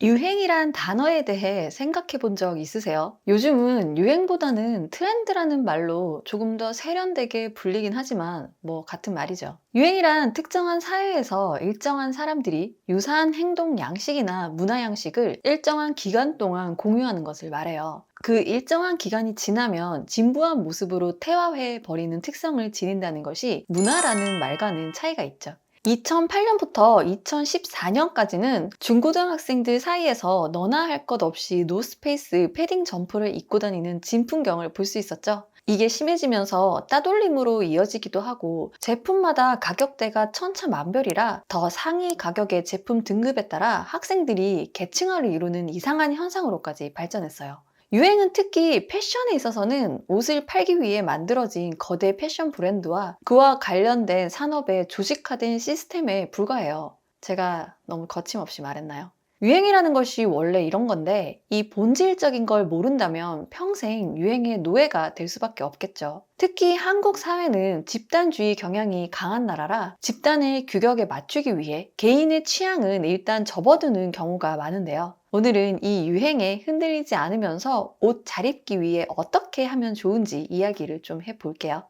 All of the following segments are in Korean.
유행이란 단어에 대해 생각해 본 적 있으세요? 요즘은 유행보다는 트렌드라는 말로 조금 더 세련되게 불리긴 하지만 같은 말이죠. 유행이란 특정한 사회에서 일정한 사람들이 유사한 행동 양식이나 문화 양식을 일정한 기간 동안 공유하는 것을 말해요. 그 일정한 기간이 지나면 진부한 모습으로 퇴화해 버리는 특성을 지닌다는 것이 문화라는 말과는 차이가 있죠. 2008년부터 2014년까지는 중고등학생들 사이에서 너나 할 것 없이 노스페이스 패딩 점퍼를 입고 다니는 진풍경을 볼 수 있었죠. 이게 심해지면서 따돌림으로 이어지기도 하고 제품마다 가격대가 천차만별이라 더 상위 가격의 제품 등급에 따라 학생들이 계층화를 이루는 이상한 현상으로까지 발전했어요. 유행은 특히 패션에 있어서는 옷을 팔기 위해 만들어진 거대 패션 브랜드와 그와 관련된 산업의 조직화된 시스템에 불과해요. 제가 너무 거침없이 말했나요? 유행이라는 것이 원래 이런 건데 이 본질적인 걸 모른다면 평생 유행의 노예가 될 수밖에 없겠죠. 특히 한국 사회는 집단주의 경향이 강한 나라라 집단의 규격에 맞추기 위해 개인의 취향은 일단 접어두는 경우가 많은데요. 오늘은 이 유행에 흔들리지 않으면서 옷 잘 입기 위해 어떻게 하면 좋은지 이야기를 좀 해볼게요.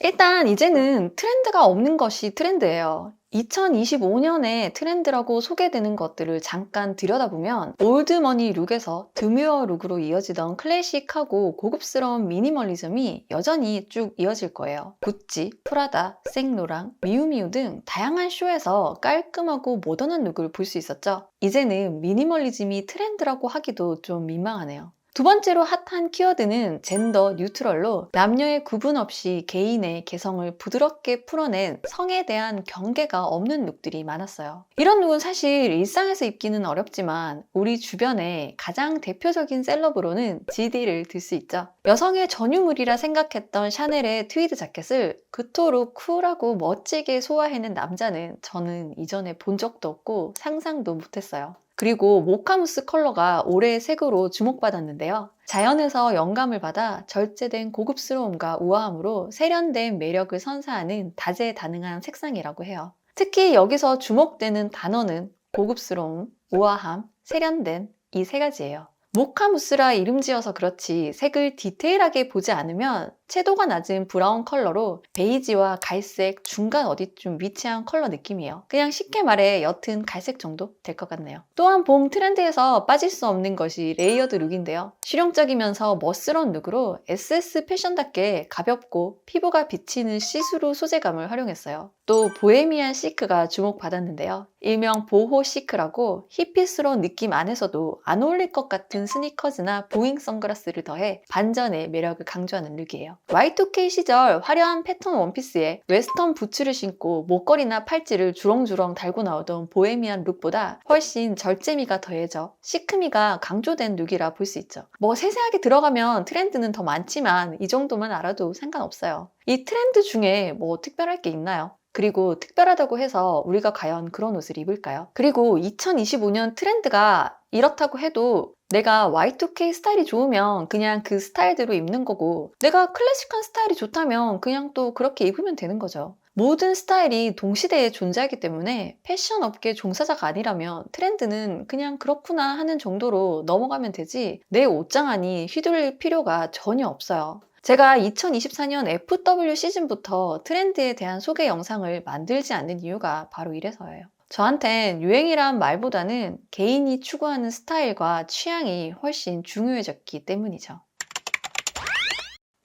일단 이제는 트렌드가 없는 것이 트렌드예요. 2025년에 트렌드라고 소개되는 것들을 잠깐 들여다보면 올드머니 룩에서 드뮤어 룩으로 이어지던 클래식하고 고급스러운 미니멀리즘이 여전히 쭉 이어질 거예요. 구찌, 프라다, 생로랑, 미우미우 등 다양한 쇼에서 깔끔하고 모던한 룩을 볼 수 있었죠. 이제는 미니멀리즘이 트렌드라고 하기도 좀 민망하네요. 두 번째로 핫한 키워드는 젠더 뉴트럴로 남녀의 구분 없이 개인의 개성을 부드럽게 풀어낸 성에 대한 경계가 없는 룩들이 많았어요. 이런 룩은 사실 일상에서 입기는 어렵지만 우리 주변에 가장 대표적인 셀럽으로는 GD를 들 수 있죠. 여성의 전유물이라 생각했던 샤넬의 트위드 자켓을 그토록 쿨하고 멋지게 소화해낸 남자는 저는 이전에 본 적도 없고 상상도 못했어요. 그리고 모카무스 컬러가 올해의 색으로 주목받았는데요. 자연에서 영감을 받아 절제된 고급스러움과 우아함으로 세련된 매력을 선사하는 다재다능한 색상이라고 해요. 특히 여기서 주목되는 단어는 고급스러움, 우아함, 세련된 이 세 가지예요. 모카무스라 이름 지어서 그렇지 색을 디테일하게 보지 않으면 채도가 낮은 브라운 컬러로 베이지와 갈색 중간 어디쯤 위치한 컬러 느낌이에요. 그냥 쉽게 말해 옅은 갈색 정도 될 것 같네요. 또한 봄 트렌드에서 빠질 수 없는 것이 레이어드 룩인데요. 실용적이면서 멋스러운 룩으로 SS 패션답게 가볍고 피부가 비치는 시스루 소재감을 활용했어요. 또 보헤미안 시크가 주목받았는데요. 일명 보호 시크라고 히피스러운 느낌 안에서도 안 어울릴 것 같은 스니커즈나 보잉 선글라스를 더해 반전의 매력을 강조하는 룩이에요. Y2K 시절 화려한 패턴 원피스에 웨스턴 부츠를 신고 목걸이나 팔찌를 주렁주렁 달고 나오던 보헤미안 룩보다 훨씬 절제미가 더해져 시크미가 강조된 룩이라 볼 수 있죠. 세세하게 들어가면 트렌드는 더 많지만 이 정도만 알아도 상관없어요. 이 트렌드 중에 특별할 게 있나요? 그리고 특별하다고 해서 우리가 과연 그런 옷을 입을까요? 그리고 2025년 트렌드가 이렇다고 해도 내가 Y2K 스타일이 좋으면 그냥 그 스타일대로 입는 거고 내가 클래식한 스타일이 좋다면 그냥 또 그렇게 입으면 되는 거죠. 모든 스타일이 동시대에 존재하기 때문에 패션 업계 종사자가 아니라면 트렌드는 그냥 그렇구나 하는 정도로 넘어가면 되지 내 옷장 안이 휘둘릴 필요가 전혀 없어요. 제가 2024년 FW 시즌부터 트렌드에 대한 소개 영상을 만들지 않는 이유가 바로 이래서예요. 저한텐 유행이란 말보다는 개인이 추구하는 스타일과 취향이 훨씬 중요해졌기 때문이죠.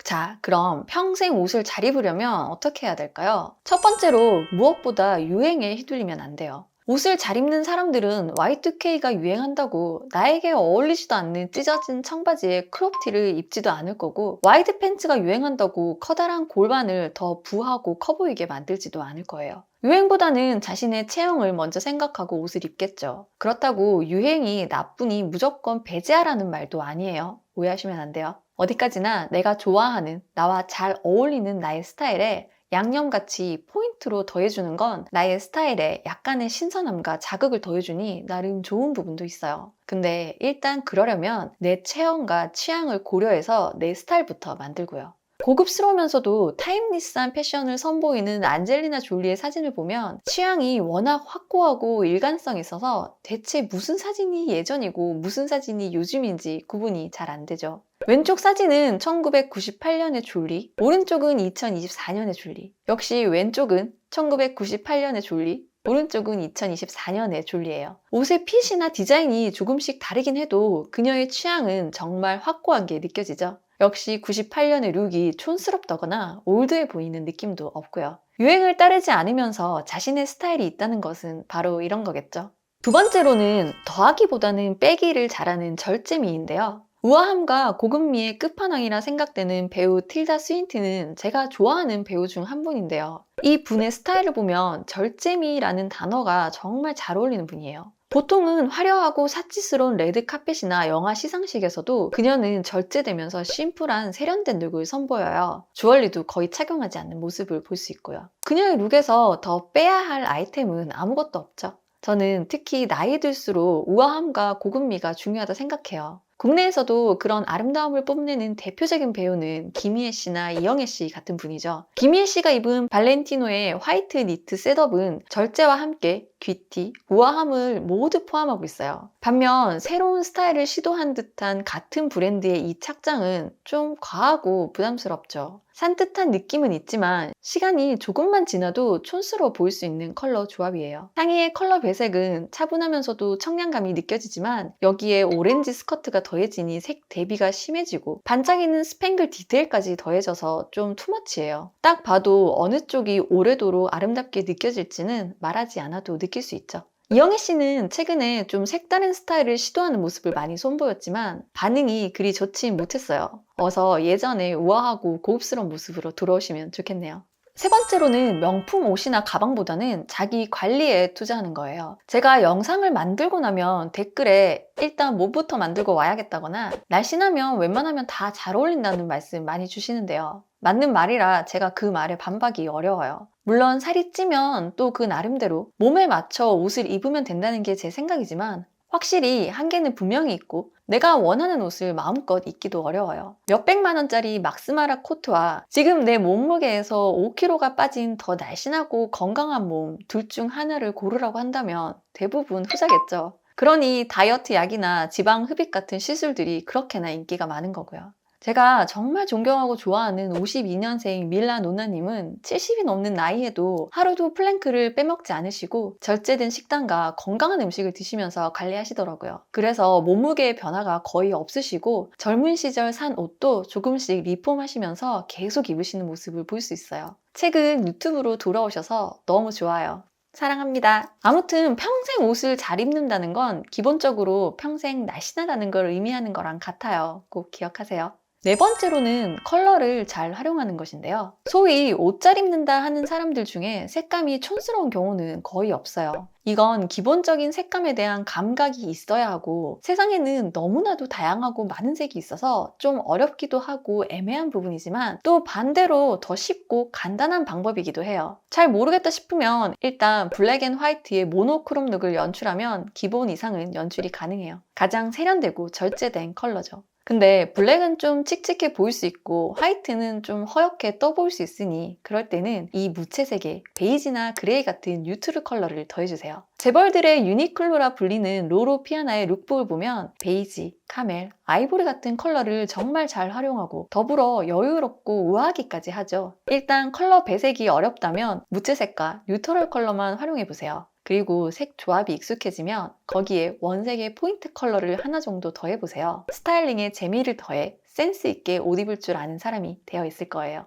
자, 그럼 평생 옷을 잘 입으려면 어떻게 해야 될까요? 첫 번째로 무엇보다 유행에 휘둘리면 안 돼요. 옷을 잘 입는 사람들은 Y2K가 유행한다고 나에게 어울리지도 않는 찢어진 청바지에 크롭티를 입지도 않을 거고 와이드 팬츠가 유행한다고 커다란 골반을 더 부하고 커 보이게 만들지도 않을 거예요. 유행보다는 자신의 체형을 먼저 생각하고 옷을 입겠죠. 그렇다고 유행이 나쁘니 무조건 배제하라는 말도 아니에요. 오해하시면 안 돼요. 어디까지나 내가 좋아하는 나와 잘 어울리는 나의 스타일에 양념같이 포인트로 더해주는 건 나의 스타일에 약간의 신선함과 자극을 더해주니 나름 좋은 부분도 있어요. 근데 일단 그러려면 내 체형과 취향을 고려해서 내 스타일부터 만들고요. 고급스러우면서도 타임리스한 패션을 선보이는 안젤리나 졸리의 사진을 보면 취향이 워낙 확고하고 일관성 있어서 대체 무슨 사진이 예전이고 무슨 사진이 요즘인지 구분이 잘 안 되죠. 왼쪽 사진은 1998년의 졸리, 오른쪽은 2024년의 졸리. 역시 왼쪽은 1998년의 졸리, 오른쪽은 2024년의 졸리예요. 옷의 핏이나 디자인이 조금씩 다르긴 해도 그녀의 취향은 정말 확고한 게 느껴지죠. 역시 98년의 룩이 촌스럽다거나 올드해 보이는 느낌도 없고요. 유행을 따르지 않으면서 자신의 스타일이 있다는 것은 바로 이런 거겠죠. 두 번째로는 더하기보다는 빼기를 잘하는 절제미인데요. 우아함과 고급미의 끝판왕이라 생각되는 배우 틸다 스윈트는 제가 좋아하는 배우 중 한 분인데요. 이 분의 스타일을 보면 절제미라는 단어가 정말 잘 어울리는 분이에요. 보통은 화려하고 사치스러운 레드 카펫이나 영화 시상식에서도 그녀는 절제되면서 심플한 세련된 룩을 선보여요. 주얼리도 거의 착용하지 않는 모습을 볼 수 있고요. 그녀의 룩에서 더 빼야 할 아이템은 아무것도 없죠. 저는 특히 나이 들수록 우아함과 고급미가 중요하다 생각해요. 국내에서도 그런 아름다움을 뽐내는 대표적인 배우는 김희애 씨나 이영애 씨 같은 분이죠. 김희애 씨가 입은 발렌티노의 화이트 니트 셋업은 절제와 함께 귀티, 우아함을 모두 포함하고 있어요. 반면 새로운 스타일을 시도한 듯한 같은 브랜드의 이 착장은 좀 과하고 부담스럽죠. 산뜻한 느낌은 있지만 시간이 조금만 지나도 촌스러워 보일 수 있는 컬러 조합이에요. 상의의 컬러 배색은 차분하면서도 청량감이 느껴지지만 여기에 오렌지 스커트가 더해지니 색 대비가 심해지고 반짝이는 스팽글 디테일까지 더해져서 좀 투머치예요. 딱 봐도 어느 쪽이 오래도록 아름답게 느껴질지는 말하지 않아도 느낄 수 있죠. 이영애 씨는 최근에 좀 색다른 스타일을 시도하는 모습을 많이 선보였지만 반응이 그리 좋지 못했어요. 어서 예전의 우아하고 고급스러운 모습으로 돌아오시면 좋겠네요. 세 번째로는 명품 옷이나 가방보다는 자기 관리에 투자하는 거예요. 제가 영상을 만들고 나면 댓글에 일단 뭐부터 만들고 와야겠다거나 날씬하면 웬만하면 다 잘 어울린다는 말씀 많이 주시는데요. 맞는 말이라 제가 그 말에 반박이 어려워요. 물론 살이 찌면 또 그 나름대로 몸에 맞춰 옷을 입으면 된다는 게 제 생각이지만 확실히 한계는 분명히 있고 내가 원하는 옷을 마음껏 입기도 어려워요. 몇백만 원짜리 막스마라 코트와 지금 내 몸무게에서 5kg가 빠진 더 날씬하고 건강한 몸 둘 중 하나를 고르라고 한다면 대부분 후자겠죠. 그러니 다이어트 약이나 지방 흡입 같은 시술들이 그렇게나 인기가 많은 거고요. 제가 정말 존경하고 좋아하는 52년생 밀라 노나님은 70이 넘는 나이에도 하루도 플랭크를 빼먹지 않으시고 절제된 식단과 건강한 음식을 드시면서 관리하시더라고요. 그래서 몸무게의 변화가 거의 없으시고 젊은 시절 산 옷도 조금씩 리폼하시면서 계속 입으시는 모습을 볼 수 있어요. 최근 유튜브로 돌아오셔서 너무 좋아요. 사랑합니다. 아무튼 평생 옷을 잘 입는다는 건 기본적으로 평생 날씬하다는 걸 의미하는 거랑 같아요. 꼭 기억하세요. 네 번째로는 컬러를 잘 활용하는 것인데요. 소위 옷 잘 입는다 하는 사람들 중에 색감이 촌스러운 경우는 거의 없어요. 이건 기본적인 색감에 대한 감각이 있어야 하고 세상에는 너무나도 다양하고 많은 색이 있어서 좀 어렵기도 하고 애매한 부분이지만 또 반대로 더 쉽고 간단한 방법이기도 해요. 잘 모르겠다 싶으면 일단 블랙 앤 화이트의 모노크롬 룩을 연출하면 기본 이상은 연출이 가능해요. 가장 세련되고 절제된 컬러죠. 근데 블랙은 좀 칙칙해 보일 수 있고 화이트는 좀 허옇게 떠 보일 수 있으니 그럴 때는 이 무채색의 베이지나 그레이 같은 뉴트럴 컬러를 더해주세요. 재벌들의 유니클로라 불리는 로로 피아나의 룩북을 보면 베이지, 카멜, 아이보리 같은 컬러를 정말 잘 활용하고 더불어 여유롭고 우아하기까지 하죠. 일단 컬러 배색이 어렵다면 무채색과 뉴트럴 컬러만 활용해보세요. 그리고 색 조합이 익숙해지면 거기에 원색의 포인트 컬러를 하나 정도 더해보세요. 스타일링에 재미를 더해 센스 있게 옷 입을 줄 아는 사람이 되어 있을 거예요.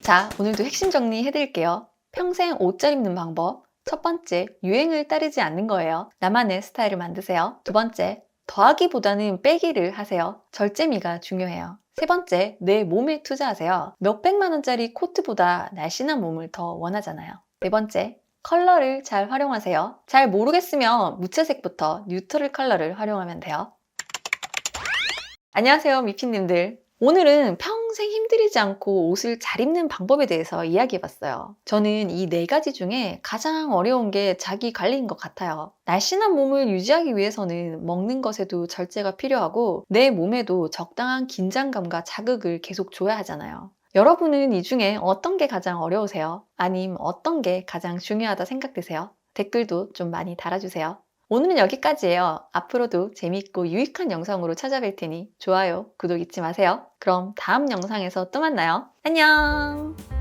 자, 오늘도 핵심 정리해드릴게요. 평생 옷 잘 입는 방법. 첫 번째, 유행을 따르지 않는 거예요. 나만의 스타일을 만드세요. 두 번째, 더하기보다는 빼기를 하세요. 절제미가 중요해요. 세 번째, 내 몸에 투자하세요. 몇백만 원짜리 코트보다 날씬한 몸을 더 원하잖아요. 네 번째, 컬러를 잘 활용하세요. 잘 모르겠으면 무채색부터 뉴트럴 컬러를 활용하면 돼요. 안녕하세요, 미피님들. 오늘은 평생 힘들이지 않고 옷을 잘 입는 방법에 대해서 이야기해봤어요. 저는 이 4가지 중에 가장 어려운 게 자기 관리인 것 같아요. 날씬한 몸을 유지하기 위해서는 먹는 것에도 절제가 필요하고 내 몸에도 적당한 긴장감과 자극을 계속 줘야 하잖아요. 여러분은 이 중에 어떤 게 가장 어려우세요? 아님 어떤 게 가장 중요하다 생각되세요? 댓글도 좀 많이 달아주세요. 오늘은 여기까지예요. 앞으로도 재밌고 유익한 영상으로 찾아뵐 테니 좋아요, 구독 잊지 마세요. 그럼 다음 영상에서 또 만나요. 안녕!